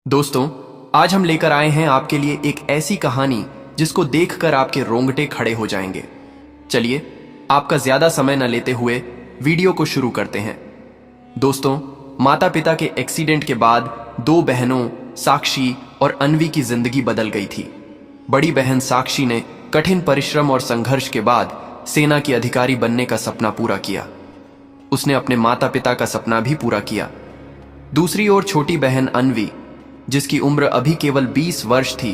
दोस्तों, आज हम लेकर आए हैं आपके लिए एक ऐसी कहानी जिसको देखकर आपके रोंगटे खड़े हो जाएंगे। चलिए, आपका ज्यादा समय न लेते हुए वीडियो को शुरू करते हैं। दोस्तों, माता पिता के एक्सीडेंट के बाद दो बहनों साक्षी और अन्वी की जिंदगी बदल गई थी। बड़ी बहन साक्षी ने कठिन परिश्रम और संघर्ष के बाद सेना की अधिकारी बनने का सपना पूरा किया। उसने अपने माता पिता का सपना भी पूरा किया। दूसरी ओर छोटी बहन अन्वी, जिसकी उम्र अभी केवल 20 वर्ष थी,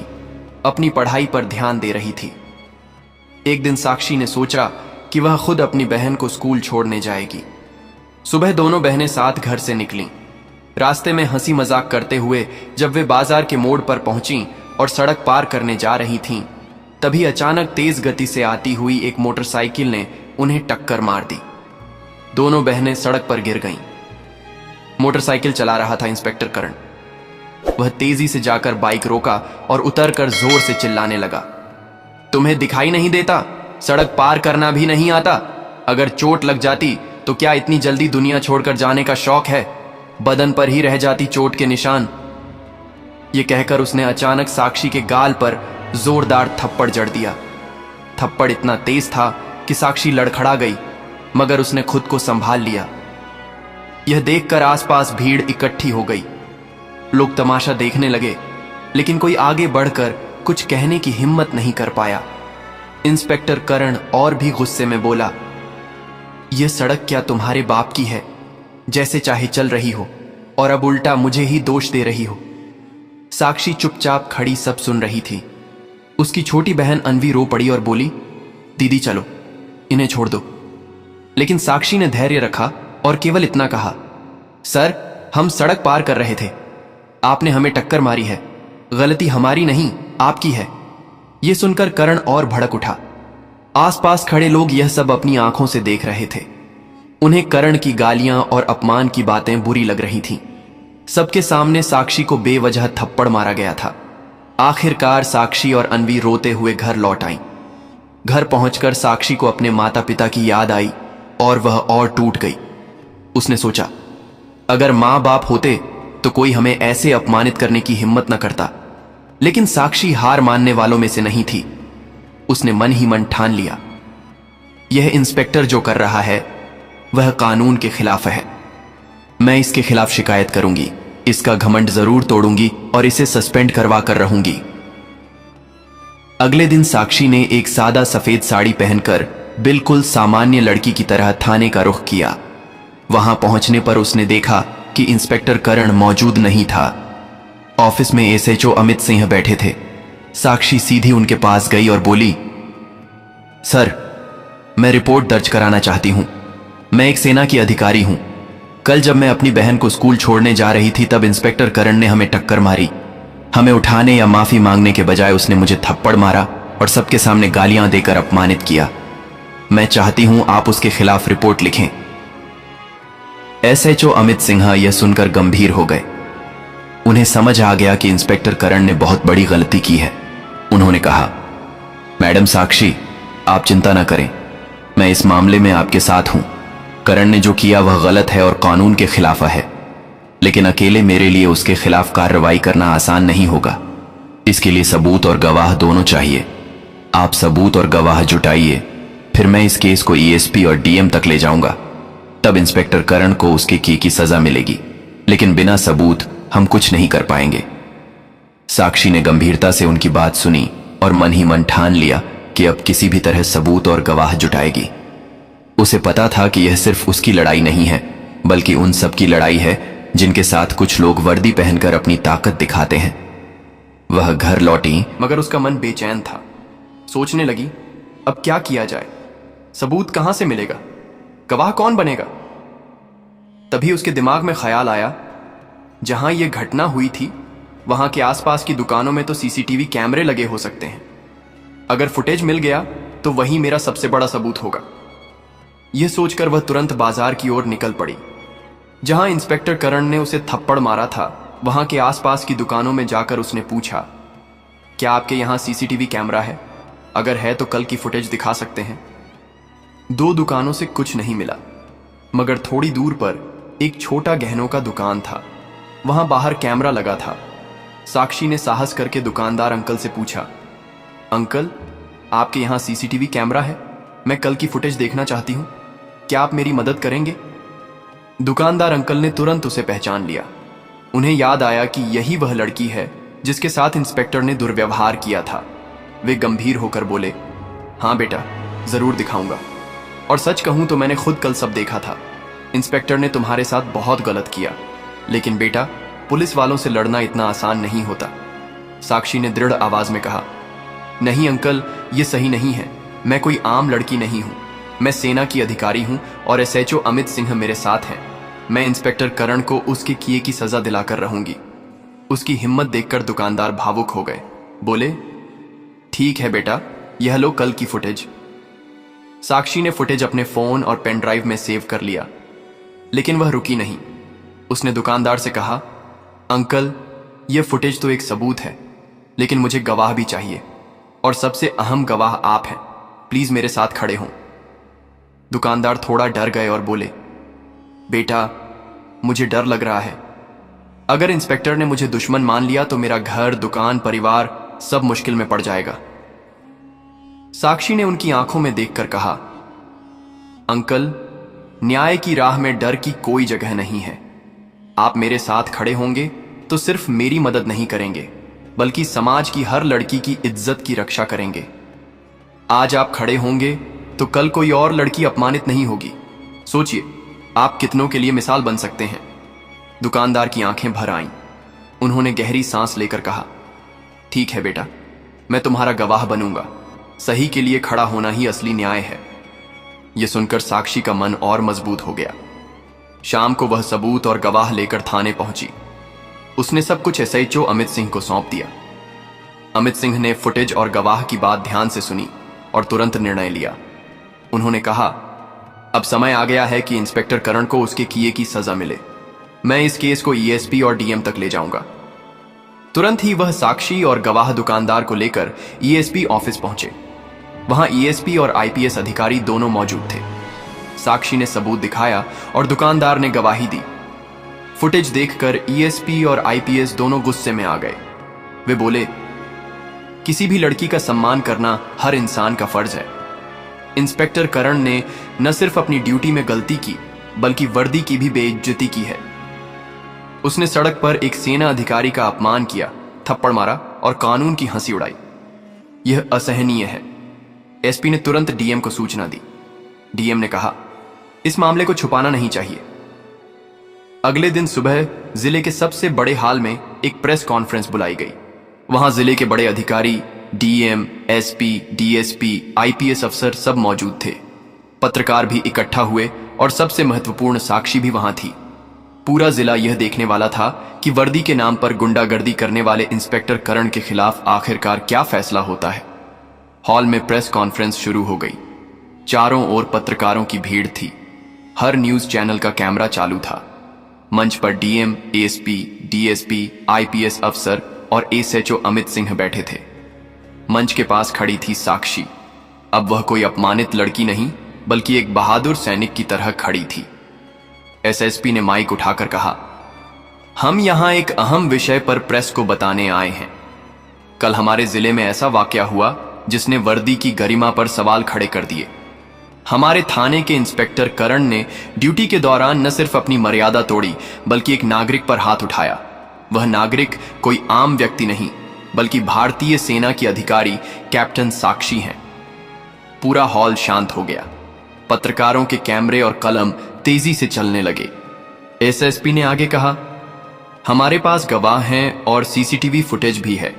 अपनी पढ़ाई पर ध्यान दे रही थी। एक दिन साक्षी ने सोचा कि वह खुद अपनी बहन को स्कूल छोड़ने जाएगी। सुबह दोनों बहनें साथ घर से निकलीं। रास्ते में हंसी मजाक करते हुए जब वे बाजार के मोड़ पर पहुंची और सड़क पार करने जा रही थीं, तभी अचानक तेज गति से आती हुई एक मोटरसाइकिल ने उन्हें टक्कर मार दी। दोनों बहनें सड़क पर गिर गईं। मोटरसाइकिल चला रहा था इंस्पेक्टर करण। वह तेजी से जाकर बाइक रोका और उतरकर जोर से चिल्लाने लगा, तुम्हें दिखाई नहीं देता? सड़क पार करना भी नहीं आता? अगर चोट लग जाती तो क्या इतनी जल्दी दुनिया छोड़कर जाने का शौक है? बदन पर ही रह जाती चोट के निशान। यह कहकर उसने अचानक साक्षी के गाल पर जोरदार थप्पड़ जड़ दिया। थप्पड़ इतना तेज था कि साक्षी लड़खड़ा गई, मगर उसने खुद को संभाल लिया। यह देखकर आसपास भीड़ इकट्ठी हो गई। लोग तमाशा देखने लगे, लेकिन कोई आगे बढ़कर कुछ कहने की हिम्मत नहीं कर पाया। इंस्पेक्टर करण और भी गुस्से में बोला, यह सड़क क्या तुम्हारे बाप की है? जैसे चाहे चल रही हो और अब उल्टा मुझे ही दोष दे रही हो। साक्षी चुपचाप खड़ी सब सुन रही थी। उसकी छोटी बहन अन्वी रो पड़ी और बोली, दीदी चलो, इन्हें छोड़ दो। लेकिन साक्षी ने धैर्य रखा और केवल इतना कहा, सर, हम सड़क पार कर रहे थे, आपने हमें टक्कर मारी है, गलती हमारी नहीं आपकी है। यह सुनकर करण और भड़क उठा। आसपास खड़े लोग यह सब अपनी आंखों से देख रहे थे। उन्हें करण की गालियां और अपमान की बातें बुरी लग रही थीं। सबके सामने साक्षी को बेवजह थप्पड़ मारा गया था। आखिरकार साक्षी और अन्वी रोते हुए घर लौट आईं। घर पहुंचकर साक्षी को अपने माता पिता की याद आई और वह और टूट गई। उसने सोचा, अगर मां बाप होते तो कोई हमें ऐसे अपमानित करने की हिम्मत न करता। लेकिन साक्षी हार मानने वालों में से नहीं थी। उसने मन ही मन ठान लिया, यह इंस्पेक्टर जो कर रहा है वह कानून के खिलाफ है। मैं इसके खिलाफ शिकायत करूंगी, इसका घमंड जरूर तोड़ूंगी और इसे सस्पेंड करवा कर रहूंगी। अगले दिन साक्षी ने एक सादा सफेद साड़ी पहनकर बिल्कुल सामान्य लड़की की तरह थाने का रुख किया। वहां पहुंचने पर उसने देखा कि इंस्पेक्टर करण मौजूद नहीं था। ऑफिस में एसएचओ अमित सिंह बैठे थे। साक्षी सीधी उनके पास गई और बोली, सर, मैं रिपोर्ट दर्ज कराना चाहती हूं। मैं एक सेना की अधिकारी हूं। कल जब मैं अपनी बहन को स्कूल छोड़ने जा रही थी तब इंस्पेक्टर करण ने हमें टक्कर मारी। हमें उठाने या माफी मांगने के बजाय उसने मुझे थप्पड़ मारा और सबके सामने गालियां देकर अपमानित किया। मैं चाहती हूं आप उसके खिलाफ रिपोर्ट लिखें। एसएचओ अमित सिन्हा यह सुनकर गंभीर हो गए। उन्हें समझ आ गया कि इंस्पेक्टर करण ने बहुत बड़ी गलती की है। उन्होंने कहा, मैडम साक्षी, आप चिंता न करें, मैं इस मामले में आपके साथ हूं। करण ने जो किया वह गलत है और कानून के खिलाफ है, लेकिन अकेले मेरे लिए उसके खिलाफ कार्रवाई करना आसान नहीं होगा। इसके लिए सबूत और गवाह दोनों चाहिए। आप सबूत और गवाह जुटाइए, फिर मैं इस केस को ईएसपी और डीएम तक ले जाऊंगा। तब इंस्पेक्टर करण को उसके किए की सजा मिलेगी, लेकिन बिना सबूत हम कुछ नहीं कर पाएंगे। साक्षी ने गंभीरता से उनकी बात सुनी और मन ही मन ठान लिया कि अब किसी भी तरह सबूत और गवाह जुटाएगी। उसे पता था कि यह सिर्फ उसकी लड़ाई नहीं है, बल्कि उन सब की लड़ाई है जिनके साथ कुछ लोग वर्दी पहनकर अपनी ताकत दिखाते हैं। वह घर लौटी, मगर उसका मन बेचैन था। सोचने लगी, अब क्या किया जाए? सबूत कहां से मिलेगा? गवाह कौन बनेगा? तभी उसके दिमाग में ख्याल आया, जहां यह घटना हुई थी वहां के आसपास की दुकानों में तो सीसीटीवी कैमरे लगे हो सकते हैं। अगर फुटेज मिल गया तो वही मेरा सबसे बड़ा सबूत होगा। यह सोचकर वह तुरंत बाजार की ओर निकल पड़ी। जहां इंस्पेक्टर करण ने उसे थप्पड़ मारा था, वहां के आसपास की दुकानों में जाकर उसने पूछा, क्या आपके यहां सीसीटीवी कैमरा है? अगर है तो कल की फुटेज दिखा सकते हैं। दो दुकानों से कुछ नहीं मिला, मगर थोड़ी दूर पर एक छोटा गहनों का दुकान था। वहां बाहर कैमरा लगा था। साक्षी ने साहस करके दुकानदार अंकल से पूछा, अंकल, आपके यहाँ सीसीटीवी कैमरा है? मैं कल की फुटेज देखना चाहती हूँ, क्या आप मेरी मदद करेंगे? दुकानदार अंकल ने तुरंत उसे पहचान लिया। उन्हें याद आया कि यही वह लड़की है जिसके साथ इंस्पेक्टर ने दुर्व्यवहार किया था। वे गंभीर होकर बोले, हाँ बेटा, जरूर दिखाऊंगा। और सच कहूं तो मैंने खुद कल सब देखा था। इंस्पेक्टर ने तुम्हारे साथ बहुत गलत किया, लेकिन बेटा, पुलिस वालों से लड़ना इतना आसान नहीं होता। साक्षी ने दृढ़ आवाज में कहा, नहीं अंकल, ये सही नहीं है। मैं कोई आम लड़की नहीं हूं। मैं सेना की अधिकारी हूं और एसएचओ अमित सिंह मेरे साथ हैं। मैं इंस्पेक्टर करण को उसके किए की सजा दिलाकर रहूंगी। उसकी हिम्मत देखकर दुकानदार भावुक हो गए। बोले, ठीक है बेटा, यह लो कल की फुटेज। साक्षी ने फुटेज अपने फोन और पेन ड्राइव में सेव कर लिया, लेकिन वह रुकी नहीं। उसने दुकानदार से कहा, अंकल, यह फुटेज तो एक सबूत है, लेकिन मुझे गवाह भी चाहिए, और सबसे अहम गवाह आप हैं। प्लीज मेरे साथ खड़े हों। दुकानदार थोड़ा डर गए और बोले, बेटा, मुझे डर लग रहा है। अगर इंस्पेक्टर ने मुझे दुश्मन मान लिया तो मेरा घर, दुकान, परिवार सब मुश्किल में पड़ जाएगा। साक्षी ने उनकी आंखों में देखकर कहा, अंकल, न्याय की राह में डर की कोई जगह नहीं है। आप मेरे साथ खड़े होंगे तो सिर्फ मेरी मदद नहीं करेंगे, बल्कि समाज की हर लड़की की इज्जत की रक्षा करेंगे। आज आप खड़े होंगे तो कल कोई और लड़की अपमानित नहीं होगी। सोचिए, आप कितनों के लिए मिसाल बन सकते हैं। दुकानदार की आंखें भर आईं। उन्होंने गहरी सांस लेकर कहा, ठीक है बेटा, मैं तुम्हारा गवाह बनूंगा। सही के लिए खड़ा होना ही असली न्याय है। यह सुनकर साक्षी का मन और मजबूत हो गया। शाम को वह सबूत और गवाह लेकर थाने पहुंची। उसने सब कुछ एसएचओ अमित सिंह को सौंप दिया। अमित सिंह ने फुटेज और गवाह की बात ध्यान से सुनी और तुरंत निर्णय लिया। उन्होंने कहा, अब समय आ गया है कि इंस्पेक्टर करण को उसके किए की सजा मिले। मैं इस केस को ईएसपी और डीएम तक ले जाऊंगा। तुरंत ही वह साक्षी और गवाह दुकानदार को लेकर ईएसपी ऑफिस पहुंचे। वहां ईएसपी और आईपीएस अधिकारी दोनों मौजूद थे। साक्षी ने सबूत दिखाया और दुकानदार ने गवाही दी। फुटेज देखकर ईएसपी और आईपीएस दोनों गुस्से में आ गए। वे बोले, किसी भी लड़की का सम्मान करना हर इंसान का फर्ज है। इंस्पेक्टर करण ने न सिर्फ अपनी ड्यूटी में गलती की, बल्कि वर्दी की भी बेइज्जती की है। उसने सड़क पर एक सेना अधिकारी का अपमान किया, थप्पड़ मारा और कानून की हंसी उड़ाई। यह असहनीय है। एसपी ने तुरंत डीएम को सूचना दी। डीएम ने कहा, इस मामले को छुपाना नहीं चाहिए। अगले दिन सुबह जिले के सबसे बड़े हॉल में एक प्रेस कॉन्फ्रेंस बुलाई गई। वहां जिले के बड़े अधिकारी, डीएम, एसपी, डीएसपी, आईपीएस अफसर सब मौजूद थे। पत्रकार भी इकट्ठा हुए और सबसे महत्वपूर्ण साक्षी भी वहां थी। पूरा जिला यह देखने वाला था कि वर्दी के नाम पर गुंडागर्दी करने वाले इंस्पेक्टर करण के खिलाफ आखिरकार क्या फैसला होता है। हॉल में प्रेस कॉन्फ्रेंस शुरू हो गई। चारों ओर पत्रकारों की भीड़ थी। हर न्यूज चैनल का कैमरा चालू था। मंच पर डीएम, एएसपी, डीएसपी, आईपीएस अफसर और एसएचओ अमित सिंह बैठे थे। मंच के पास खड़ी थी साक्षी। अब वह कोई अपमानित लड़की नहीं, बल्कि एक बहादुर सैनिक की तरह खड़ी थी। एसएसपी ने माइक उठाकर कहा, हम यहां एक अहम विषय पर प्रेस को बताने आए हैं। कल हमारे जिले में ऐसा वाकया हुआ जिसने वर्दी की गरिमा पर सवाल खड़े कर दिए। हमारे थाने के इंस्पेक्टर करण ने ड्यूटी के दौरान न सिर्फ अपनी मर्यादा तोड़ी, बल्कि एक नागरिक पर हाथ उठाया। वह नागरिक कोई आम व्यक्ति नहीं, बल्कि भारतीय सेना की अधिकारी कैप्टन साक्षी हैं। पूरा हॉल शांत हो गया। पत्रकारों के कैमरे और कलम तेजी से चलने लगे। एसएसपी ने आगे कहा, हमारे पास गवाह हैं और सीसीटीवी फुटेज भी है।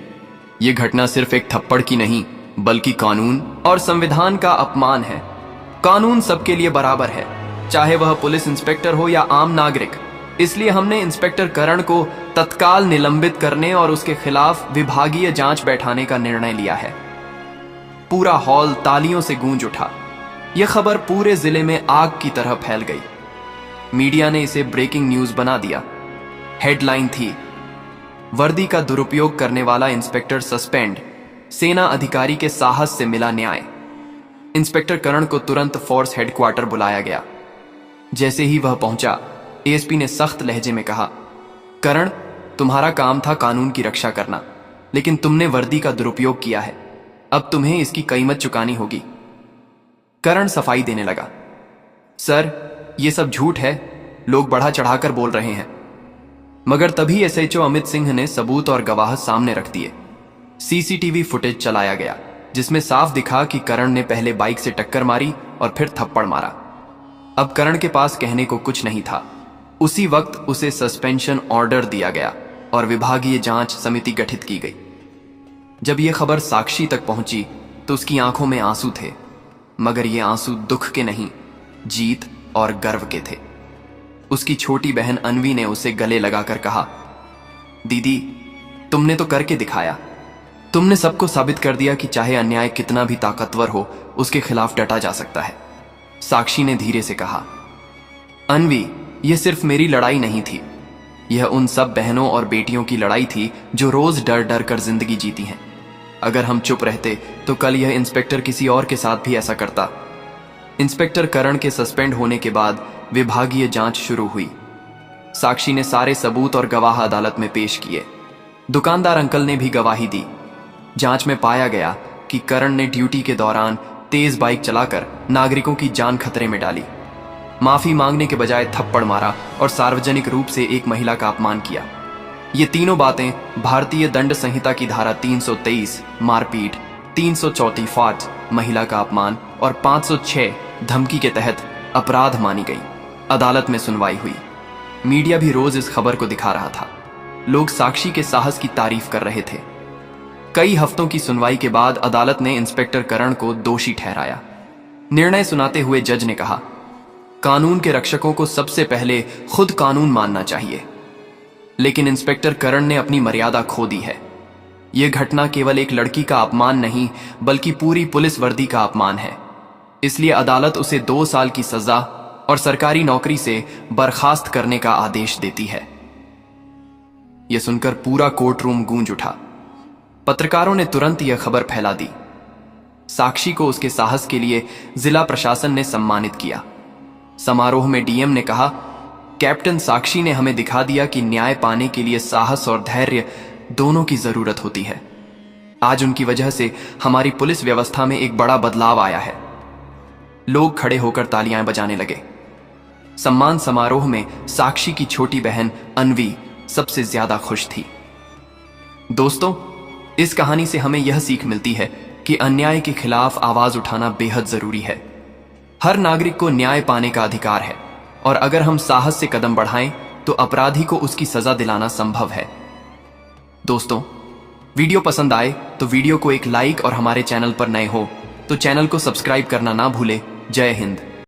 यह घटना सिर्फ एक थप्पड़ की नहीं, बल्कि कानून और संविधान का अपमान है। कानून सबके लिए बराबर है, चाहे वह पुलिस इंस्पेक्टर हो या आम नागरिक। इसलिए हमने इंस्पेक्टर करण को तत्काल निलंबित करने और उसके खिलाफ विभागीय जांच बैठाने का निर्णय लिया है। पूरा हॉल तालियों से गूंज उठा। यह खबर पूरे जिले में आग की तरह फैल गई। मीडिया ने इसे ब्रेकिंग न्यूज बना दिया। हेडलाइन थी, वर्दी का दुरुपयोग करने वाला इंस्पेक्टर सस्पेंड, सेना अधिकारी के साहस से मिला न्याय। इंस्पेक्टर करण को तुरंत फोर्स हेडक्वार्टर बुलाया गया। जैसे ही वह पहुंचा, एएसपी ने सख्त लहजे में कहा, करण, तुम्हारा काम था कानून की रक्षा करना, लेकिन तुमने वर्दी का दुरुपयोग किया है। अब तुम्हें इसकी कीमत चुकानी होगी। करण सफाई देने लगा। सर, ये सब झूठ है, लोग बढ़ा चढ़ाकर बोल रहे हैं। मगर तभी एसएचओ अमित सिंह ने सबूत और गवाह सामने रख दिए। सीसीटीवी फुटेज चलाया गया, जिसमें साफ दिखा कि करण ने पहले बाइक से टक्कर मारी और फिर थप्पड़ मारा। अब करण के पास कहने को कुछ नहीं था। उसी वक्त उसे सस्पेंशन ऑर्डर दिया गया और विभागीय जांच समिति गठित की गई। जब यह खबर साक्षी तक पहुंची तो उसकी आंखों में आंसू थे, मगर ये आंसू दुख के नहीं, जीत और गर्व के थे। उसकी छोटी बहन अनवी ने उसे गले लगाकर कहा, दीदी, तुमने तो करके दिखाया। तुमने सबको साबित कर दिया कि चाहे अन्याय कितना भी ताकतवर हो, उसके खिलाफ डटा जा सकता है। साक्षी ने धीरे से कहा, अनवी, यह सिर्फ मेरी लड़ाई नहीं थी, यह उन सब बहनों और बेटियों की लड़ाई थी जो रोज डर डर कर जिंदगी जीती हैं। अगर हम चुप रहते तो कल यह इंस्पेक्टर किसी और के साथ भी ऐसा करता। इंस्पेक्टर करण के सस्पेंड होने के बाद विभागीय जांच शुरू हुई। साक्षी ने सारे सबूत और गवाह अदालत में पेश किए। दुकानदार अंकल ने भी गवाही दी। जांच में पाया गया कि करण ने ड्यूटी के दौरान तेज बाइक चलाकर नागरिकों की जान खतरे में डाली, माफी मांगने के बजाय थप्पड़ मारा और सार्वजनिक रूप से एक महिला का अपमान किया। ये तीनों बातें भारतीय दंड संहिता की धारा 323 मारपीट, 334 फाट महिला का अपमान और 506 धमकी के तहत अपराध मानी गई। अदालत में सुनवाई हुई। मीडिया भी रोज इस खबर को दिखा रहा था। लोग साक्षी के साहस की तारीफ कर रहे थे। कई हफ्तों की सुनवाई के बाद अदालत ने इंस्पेक्टर करण को दोषी ठहराया। निर्णय सुनाते हुए जज ने कहा, कानून के रक्षकों को सबसे पहले खुद कानून मानना चाहिए, लेकिन इंस्पेक्टर करण ने अपनी मर्यादा खो दी है। यह घटना केवल एक लड़की का अपमान नहीं, बल्कि पूरी पुलिस वर्दी का अपमान है। इसलिए अदालत उसे 2 साल की सजा और सरकारी नौकरी से बर्खास्त करने का आदेश देती है। यह सुनकर पूरा कोर्ट रूम गूंज उठा। पत्रकारों ने तुरंत यह खबर फैला दी। साक्षी को उसके साहस के लिए जिला प्रशासन ने सम्मानित किया। समारोह में डीएम ने कहा, कैप्टन साक्षी ने हमें दिखा दिया कि न्याय पाने के लिए साहस और धैर्य दोनों की जरूरत होती है। आज उनकी वजह से हमारी पुलिस व्यवस्था में एक बड़ा बदलाव आया है। लोग खड़े होकर तालियां बजाने लगे। सम्मान समारोह में साक्षी की छोटी बहन अनवी सबसे ज्यादा खुश थी। दोस्तों, इस कहानी से हमें यह सीख मिलती है कि अन्याय के खिलाफ आवाज उठाना बेहद जरूरी है। हर नागरिक को न्याय पाने का अधिकार है, और अगर हम साहस से कदम बढ़ाएं तो अपराधी को उसकी सजा दिलाना संभव है। दोस्तों, वीडियो पसंद आए तो वीडियो को एक लाइक और हमारे चैनल पर नए हो तो चैनल को सब्सक्राइब करना ना भूले। जय हिंद।